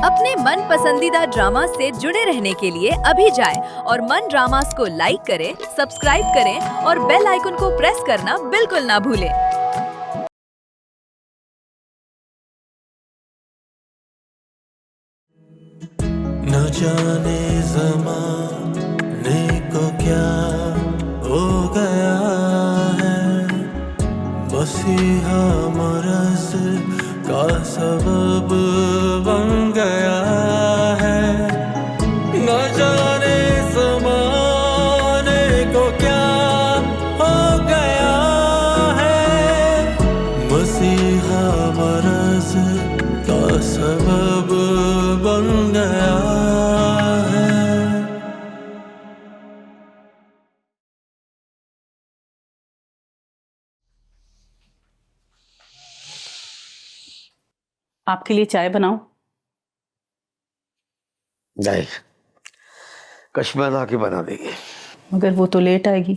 अपने मन पसंदीदा ड्रामा से जुड़े रहने के लिए अभी जाएं और मन ड्रामास को लाइक करें, सब्सक्राइब करें और बेल आइकन को प्रेस करना बिल्कुल ना भूलें। न जाने ज़माने को क्या हो गया है, मसीहा मरज़ का सबब बन गया है। न जाने ज़माने को क्या हो गया है, मसीहा मरज़ का सबब बन गया है। आपके लिए चाय बनाऊं? नहीं, कश्मीर आके बना देगी। मगर वो तो लेट आएगी,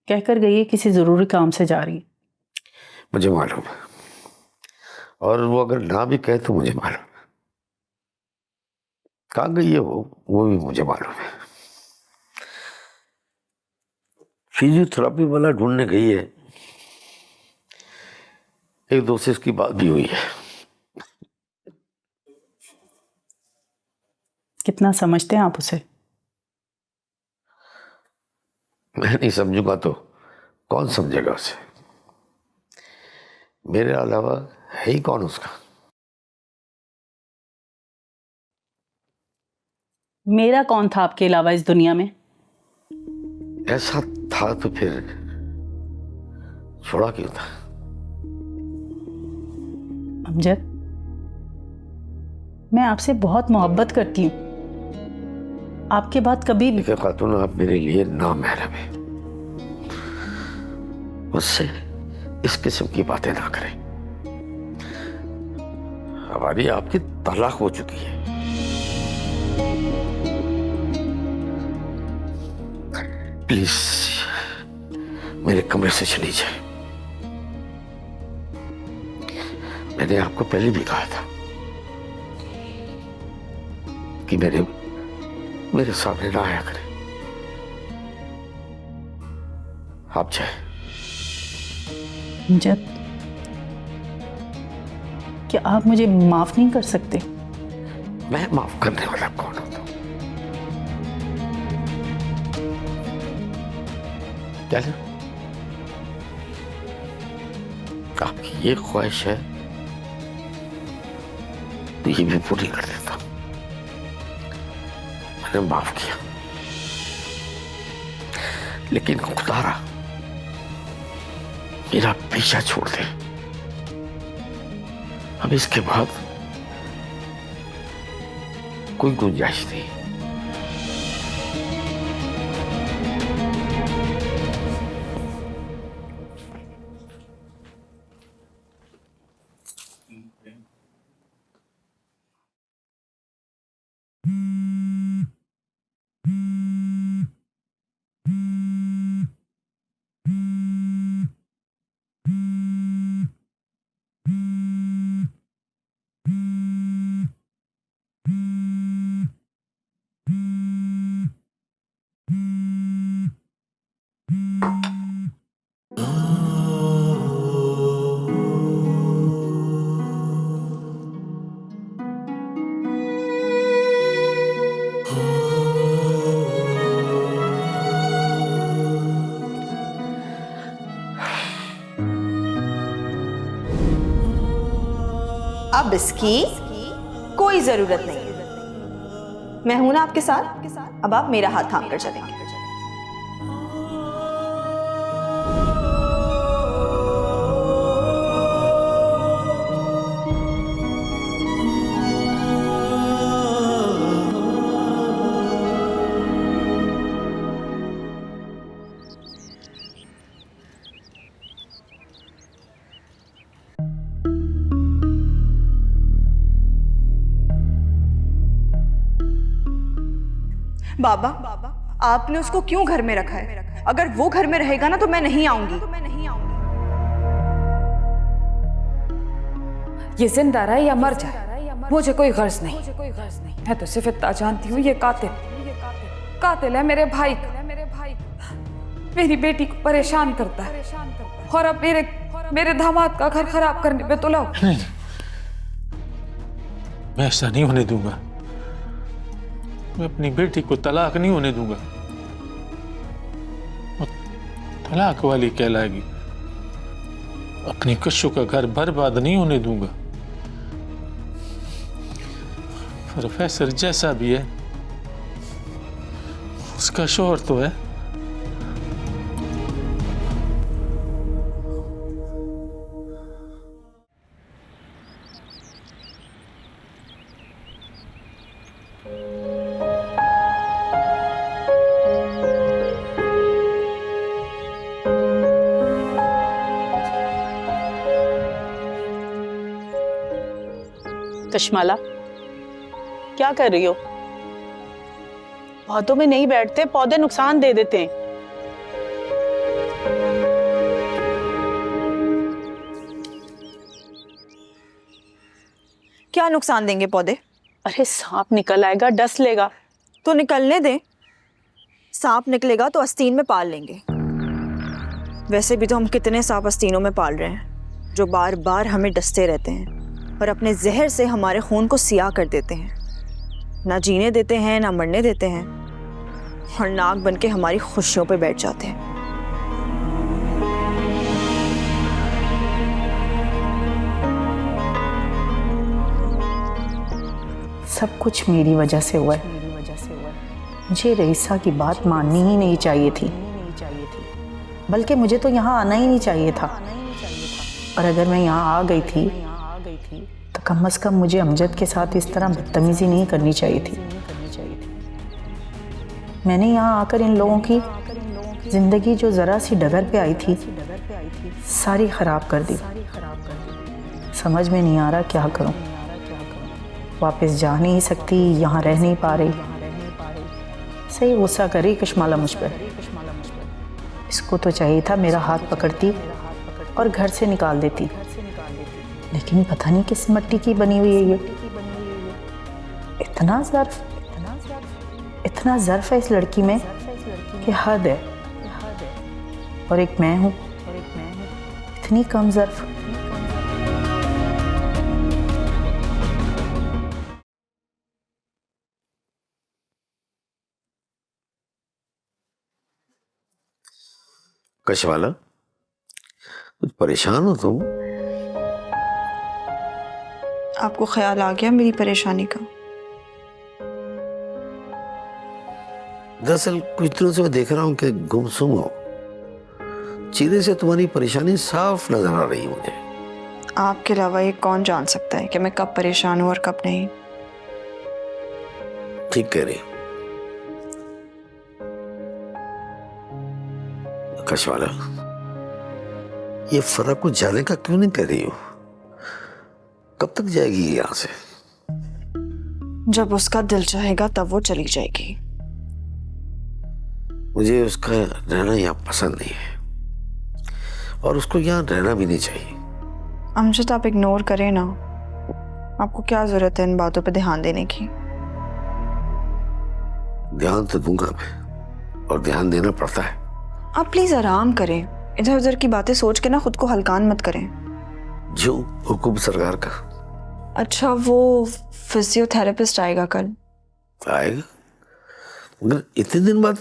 कहकर गई है किसी जरूरी काम से जा रही है। मुझे मालूम है, और वो अगर ना भी कहे तो मुझे मालूम है। कहाँ गई है वो भी मुझे मालूम है। फिजियोथेरेपी वाला ढूंढने गई है। एक दो से इसकी बात भी हुई है। कितना समझते हैं आप उसे? मैं नहीं समझूंगा तो कौन समझेगा उसे? मेरे अलावा है ही कौन उसका? मेरा कौन था आपके अलावा इस दुनिया में? ऐसा था तो फिर छोड़ा क्यों था? अमजद, मैं आपसे बहुत मोहब्बत करती हूँ। आपके बाद कभी देखिए खातून, आप मेरे लिए नामहरम है। मुझसे इस किस्म की बातें ना करें। हमारी आपकी तलाक हो चुकी है। प्लीज मेरे कमरे से चली जाए। मैंने आपको पहले भी कहा था कि मेरे सामने ना आया करें। आप जाए। अमजद, क्या आप मुझे माफ नहीं कर सकते? मैं माफ करने वाला कौन होता हूं? चलो, आपकी ये ख्वाहिश है तो ये भी पूरी कर देता हूं। मैंने माफ किया, लेकिन खुदारा मेरा पीछा छोड़ दे। अब इसके बाद कोई गुंजाइश नहीं। अब इसकी कोई जरूरत नहीं है। मैं हूं ना आपके साथ। अब आप मेरा हाथ थाम कर चलेंगे। बाबा, आपने उसको क्यों घर में रखा है? अगर वो घर में रहेगा ना तो मैं नहीं आऊंगी। ये जिंदा रहे या मर जाए, मुझे कोई गर्ज नहीं। मैं तो सिर्फ इतना जानती हूँ, ये कातिल है मेरे भाई का। मेरी बेटी को परेशान करता है और अब मेरे दामाद का घर खराब करने पे तुला। नहीं, मैं ऐसा नहीं होने दूंगा। मैं अपनी बेटी को तलाक नहीं होने दूंगा। वो तलाक वाली कहलाएगी। अपनी कशु का घर बर्बाद नहीं होने दूंगा। प्रोफेसर जैसा भी है, उसका शोहर तो है। कशमाला, क्या कर रही हो? पौधों में नहीं बैठते, पौधे नुकसान दे देते हैं। क्या नुकसान देंगे पौधे? अरे सांप निकल आएगा, डस लेगा। तो निकलने दे। सांप निकलेगा तो आस्तीन में पाल लेंगे। वैसे भी तो हम कितने सांप आस्तीनों में पाल रहे हैं, जो बार बार हमें डसते रहते हैं और अपने जहर से हमारे खून को सियाह कर देते हैं। ना जीने देते हैं, ना मरने देते हैं, और नाक बन के हमारी खुशियों पे बैठ जाते हैं। सब कुछ मेरी वजह से हुआ है। मुझे रईसा की बात माननी ही नहीं चाहिए थी, बल्कि मुझे तो यहाँ आना ही नहीं चाहिए था। और अगर मैं यहाँ आ गई थी तो कम से कम मुझे अमजद के साथ इस तरह बदतमीजी नहीं करनी चाहिए थी। मैंने यहाँ आकर इन लोगों की जिंदगी जो जरा सी डगर पे आई थी, सारी खराब कर दी। समझ में नहीं आ रहा क्या करूं। वापस जा नहीं सकती, यहाँ रह नहीं पा रही। सही गुस्सा करी कशमाला मुझ पर। इसको तो चाहिए था मेरा हाथ पकड़ती और घर से निकाल देती, लेकिन पता नहीं किस मिट्टी की बनी हुई है ये। इतना ज़र्फ है इस लड़की में कि हद है। और एक मैं हूँ, इतनी कम ज़र्फ। कशवाला, कुछ परेशान हो तुम? आपको ख्याल आ गया मेरी परेशानी का? दरअसल कुछ दिनों से मैं देख रहा हूँ कि गुमसुम हो। चेहरे से तुम्हारी परेशानी साफ नजर आ रही है मुझे। आपके अलावा ये कौन जान सकता है कि मैं कब परेशान हूँ और कब नहीं? ठीक कह रही। कशवाला, ये फर्क को जाने का क्यों नहीं कह रही हो? कब तक जाएगी ये यहाँ से? जब उसका दिल चाहेगा तब वो चली जाएगी। मुझे उसका रहना यहाँ पसंद नहीं है और उसको यहाँ रहना भी नहीं चाहिए। अमजद, आप इग्नोर करें ना। आपको क्या जरूरत है इन बातों पे ध्यान देने की? ध्यान तो दूंगा मैं, और ध्यान देना पड़ता है। आप प्लीज आराम करें। इधर उधर की बातें सोच के ना खुद को हल्कान मत करें। जो हुकुम सरकार का। अच्छा, वो फिजियोथेरेपिस्ट आएगा कल? आएगा? मगर इतने दिन बाद?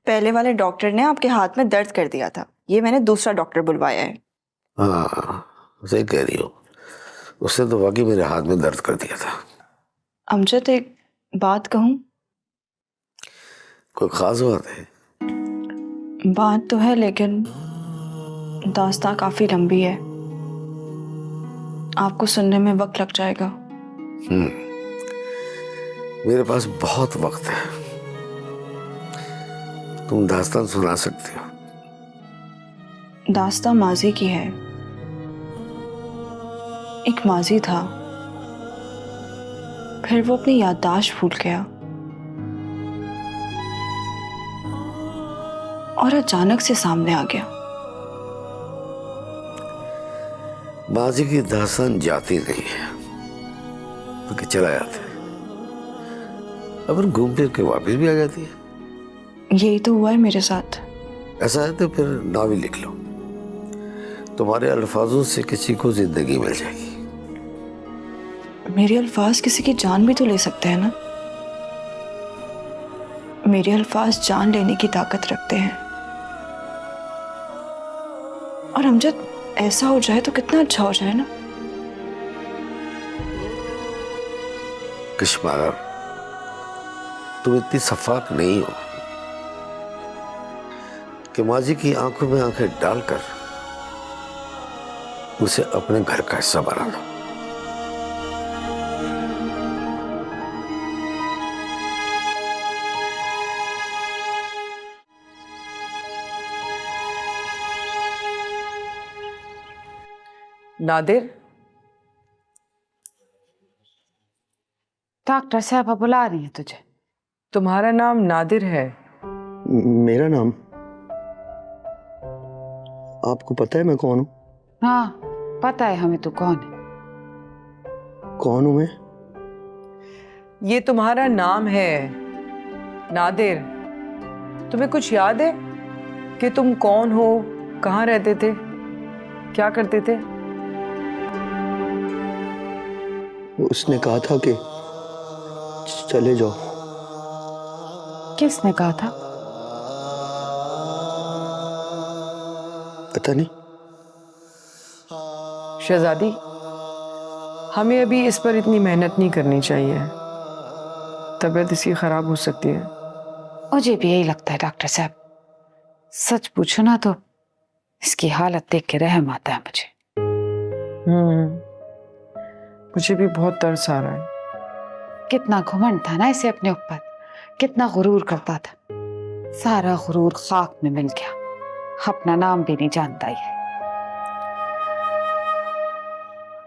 पहले वाले डॉक्टर ने आपके हाथ में दर्द कर दिया था, ये मैंने दूसरा डॉक्टर बुलवाया है। हाँ, सही कह रही हो। उसने तो वाकई मेरे हाथ में दर्द कर दिया था। अमजद, एक बात कहूँ? कोई खास बात है? बात तो है, लेकिन दास्तां काफी लंबी है। आपको सुनने में वक्त लग जाएगा। मेरे पास बहुत वक्त है। तुम दास्तान सुना सकते हो। दास्तां माजी की है। एक माजी था, फिर वो अपनी याददाश्त भूल गया और अचानक से सामने आ गया। माजी की दास्तान जाती नहीं है, तो कि चला जाता है, अपन घूम फिर के वापस भी आ जाती है। यही तो हुआ है मेरे साथ। ऐसा है तो फिर नाम ही लिख लो, तुम्हारे अल्फाजों से किसी को जिंदगी मिल जाएगी। मेरे अल्फाज किसी की जान भी तो ले सकते हैं ना। मेरे अल्फाज जान लेने की ताकत रखते हैं। और अमजद, ऐसा हो जाए तो कितना अच्छा हो जाए ना। कश्मारा, तुम इतनी सफाक नहीं हो कि माजी की आंखों में आंखें डालकर उसे अपने घर का हिस्सा बना लो। नादिर, डॉक्टर साहब बुला रही है तुझे। तुम्हारा नाम नादिर है? मेरा नाम? आपको पता है मैं कौन हूँ? हाँ पता है हमें, तू कौन है? कौन हूँ मैं? ये तुम्हारा नाम है नादिर। तुम्हें कुछ याद है कि तुम कौन हो, कहाँ रहते थे, क्या करते थे? उसने कहा था कि चले जाओ। किसने कहा था? पता नहीं। शहजादी, हमें अभी इस पर इतनी मेहनत नहीं करनी चाहिए, तबीयत इसकी खराब हो सकती है। मुझे भी यही लगता है डॉक्टर साहब। सच पूछो ना तो इसकी हालत देख के रहम आता है मुझे। मुझे भी बहुत तरस आ रहा है। कितना घमंड था ना इसे अपने ऊपर, कितना गुरूर करता था। सारा गुरूर खाक में मिल गया, अपना नाम भी नहीं जानता ये।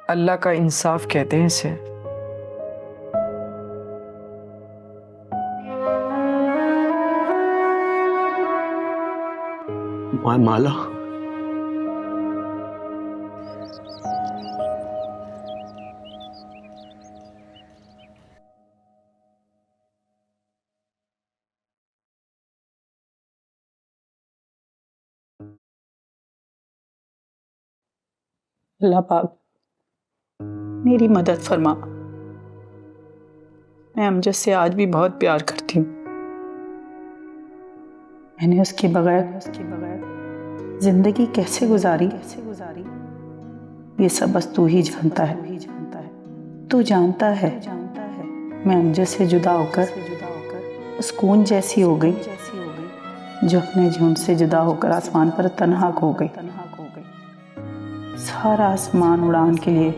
अल्लाह का इंसाफ कहते हैं इसे। माला, अल्लाह पाक मेरी मदद फरमा। मैं अमजद से आज भी बहुत प्यार करती हूँ। मैंने उसके बगैर जिंदगी कैसे गुजारी ये सब बस तू ही जानता है। तू जानता है मैं अमजद से जुदा होकर उस कूंज जैसी हो गई जो अपने झुंड से जुदा होकर आसमान पर तन्हा खो गई। सारा आसमान उड़ान के लिए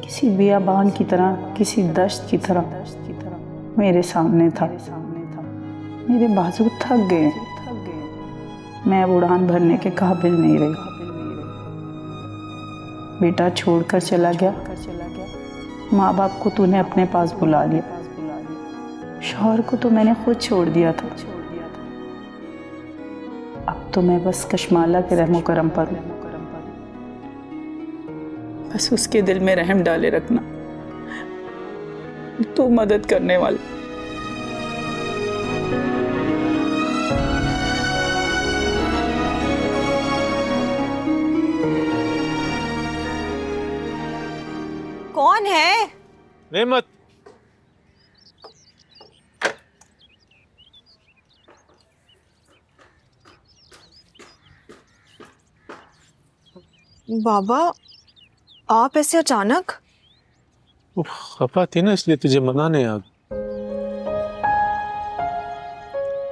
किसी बियाबान की तरह, किसी दश्त की तरह मेरे सामने था। मेरे बाजू थक गए, मैं अब उड़ान भरने के काबिल नहीं रही। बेटा छोड़कर चला गया, माँ बाप को तूने अपने पास बुला लिया, शौहर को तो मैंने खुद छोड़ दिया था। अब तो मैं बस कश्माला के रहमो करम पर हूँ। बस उसके दिल में रहम डाले रखना, तू मदद करने वाला। कौन है? नेमत, बाबा, आप ऐसे अचानक? वो खफा थी ना इसलिए तुझे मनाने आ गई।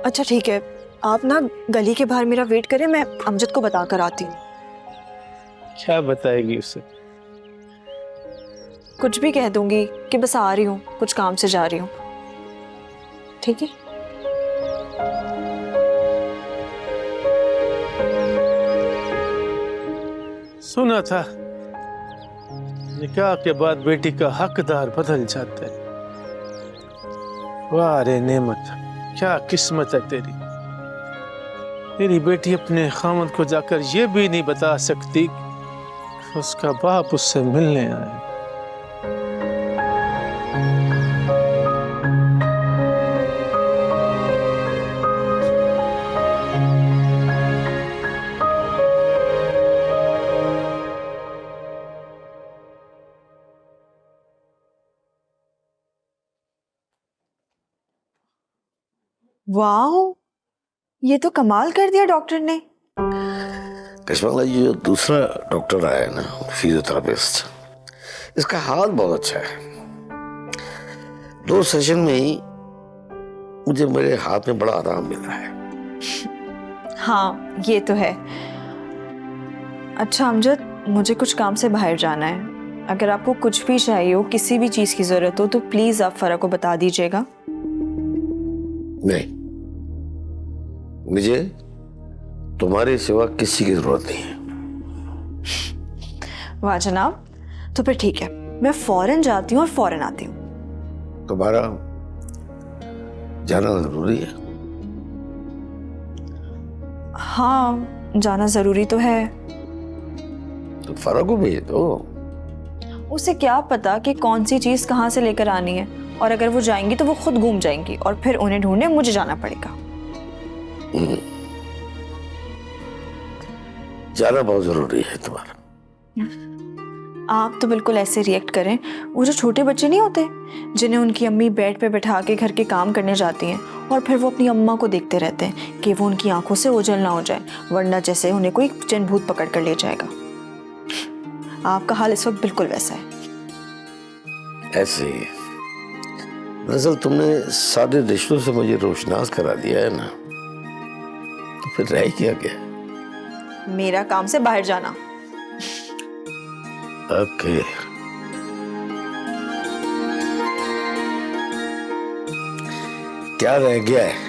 अच्छा ठीक है, आप ना गली के बाहर मेरा वेट करें, मैं अमजद को बता कर आती हूँ। क्या बताएगी उसे? कुछ भी कह दूंगी कि बस आ रही हूँ, कुछ काम से जा रही हूँ। ठीक है? सुना था निकाह के बाद बेटी का हकदार बदल जाता है। वाह रे नेमत, क्या किस्मत है तेरी। तेरी बेटी अपने खामद को जाकर ये भी नहीं बता सकती कि उसका बाप उससे मिलने आया। वाह, ये तो कमाल कर दिया डॉक्टर ने। कश्मीर जी जो दूसरा डॉक्टर आया है ना, फिजियोथेरेपिस्ट, इसका हाल बहुत अच्छा है। 2 सेशन में ही मुझे मेरे हाथ में बड़ा आराम मिल रहा है। हाँ, ये तो है। अच्छा अमजद, मुझे कुछ काम से बाहर जाना है। अगर आपको कुछ भी चाहिए हो, किसी भी चीज़ की ज़रूरत हो, तो प्लीज़ आप फरा को बता दीजिएगा। नहीं, मुझे तुम्हारे सिवा किसी की जरूरत नहीं है। वाह जनाब, तो फिर ठीक है, मैं फौरन जाती हूँ और फौरन आती हूँ। तुम्हारा जाना जरूरी है? हाँ, जाना ज़रूरी तो है। तो फरा को भेज दो। उसे क्या पता कि कौन सी चीज़ कहाँ से लेकर आनी है, और अगर वो जाएंगी तो वो खुद घूम जाएंगी और फिर उन्हें ढूंढने मुझे जाना पड़ेगा। जाना बहुत जरूरी है तुम्हारा। आप तो बिल्कुल ऐसे रिएक्ट करें, वो जो छोटे बच्चे नहीं होते जिन्हें उनकी अम्मी बेड पे बैठा के घर के काम करने जाती हैं और फिर वो अपनी अम्मा को देखते रहते हैं कि वो उनकी आंखों से ओझल ना हो जाए, वरना जैसे उन्हें कोई जिन भूत पकड़ कर ले जाएगा। आपका हाल इस वक्त बिल्कुल वैसा है। ऐसे ही दरअसल तुमने सादे रिश्तों से मुझे रोशनास करा दिया है ना, तो फिर रह क्या गया? मेरा काम से बाहर जाना। ओके। क्या रह गया है?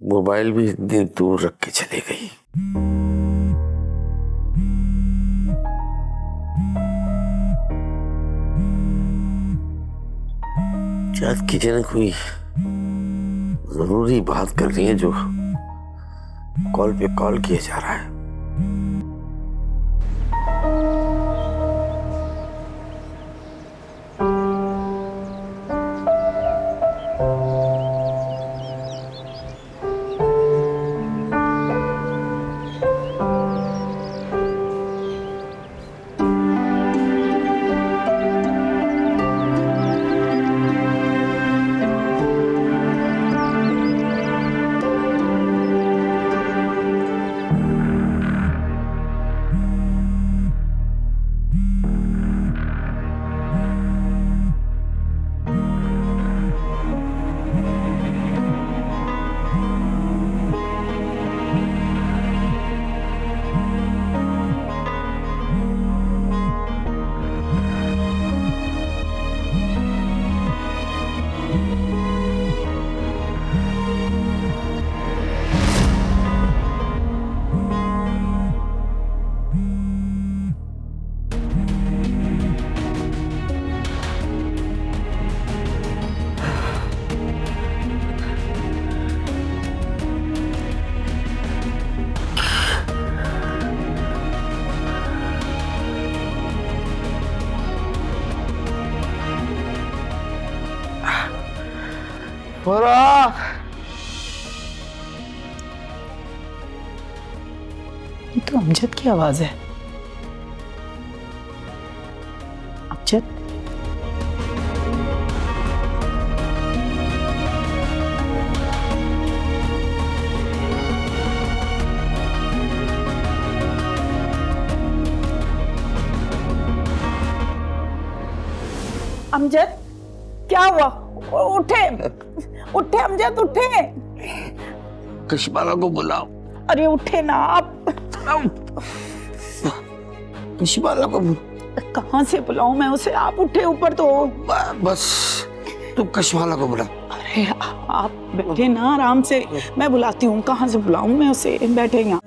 मोबाइल भी इतनी दूर रख के चली गई। शायद किसी ने कोई जरूरी बात कर रही है जो कॉल पे कॉल किया जा रहा है। फराग, ये तो अमजद की आवाज है। अमजद, अमजद, क्या हुआ? उठे, उठे अमजद, उठे। कश्मीरा को बुलाओ। अरे उठे ना आप। कश्मीरा को कहाँ से बुलाऊं मैं उसे? आप उठे ऊपर तो। बस तुम कश्मीरा को बुलाओ। अरे आप बैठे ना आराम से, मैं बुलाती हूँ। कहाँ से बुलाऊं मैं उसे? बैठे यहाँ।